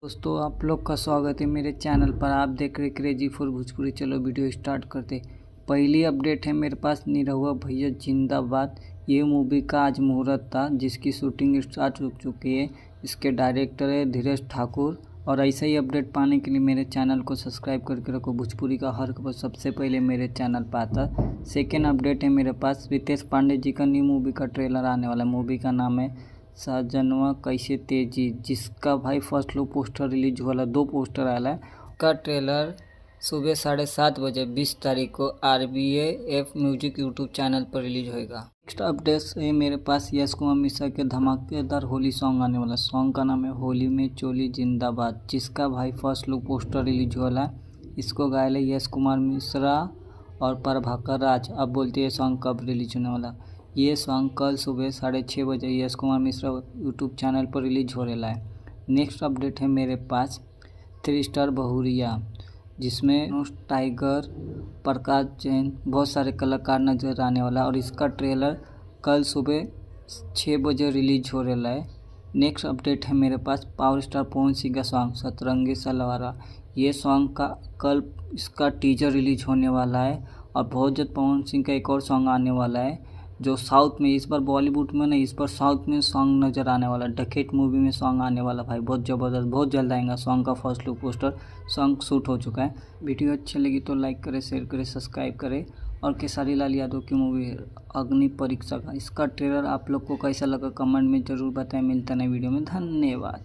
दोस्तों आप लोग का स्वागत है मेरे चैनल पर। आप देख रहे क्रेजी फॉर भोजपुरी। चलो वीडियो स्टार्ट करते। पहली अपडेट है मेरे पास, निरहुआ भैया जिंदाबाद। ये मूवी का आज मुहूर्त था जिसकी शूटिंग स्टार्ट हो चुकी है। इसके डायरेक्टर है धीरज ठाकुर। और ऐसा ही अपडेट पाने के लिए मेरे चैनल को सब्सक्राइब करके रखो। भोजपुरी का हर खबर सबसे पहले मेरे चैनल पर आता। सेकेंड अपडेट है मेरे पास, रितेश पांडे जी का न्यू मूवी का ट्रेलर आने वाला। मूवी का नाम है साजनवा कैसे तेजी, जिसका भाई फर्स्ट लुक पोस्टर रिलीज हुआ। 2 पोस्टर आया है। का ट्रेलर सुबह 7:30 बजे 20 तारीख को RBAF म्यूजिक यूट्यूब चैनल पर रिलीज होएगा। नेक्स्ट अपडेट है मेरे पास, यश कुमार मिश्रा के धमाकेदार होली सॉन्ग आने वाला। सॉन्ग का नाम है होली में चोली जिंदाबाद, जिसका भाई फर्स्ट लुक पोस्टर रिलीज हुआ है। इसको गायल है यश कुमार मिश्रा और प्रभाकर राज। अब बोलते हैं सॉन्ग कब रिलीज होने वाला। ये सॉन्ग कल सुबह 6:30 बजे यश कुमार मिश्रा यूट्यूब चैनल पर रिलीज हो रहा है। नेक्स्ट अपडेट है मेरे पास 3 स्टार बहुरिया, जिसमें टाइगर, प्रकाश जैन, बहुत सारे कलाकार नजर आने वाला। और इसका ट्रेलर कल सुबह 6 बजे रिलीज हो रहा है। नेक्स्ट अपडेट है मेरे पास पावर स्टार पवन सिंह का सॉन्ग सतरंगी सलवारा। ये सॉन्ग का कल इसका टीजर रिलीज होने वाला है। और बहुत जल्द पवन सिंह का एक और सॉन्ग आने वाला है जो साउथ में, इस बार बॉलीवुड में नहीं, इस बार साउथ में सॉन्ग नज़र आने वाला। डकेट मूवी में सॉन्ग आने वाला भाई, बहुत ज़बरदस्त, बहुत जल्द आएगा। सॉन्ग का first look poster song shoot हो चुका है। वीडियो अच्छी लगी तो लाइक करें, शेयर करें, सब्सक्राइब करें। और खेसारी लाल यादव की मूवी है अग्नि परीक्षा का, इसका ट्रेलर आप लोग को कैसा लगा कमेंट में ज़रूर बताएं। मिलता नए वीडियो में, धन्यवाद।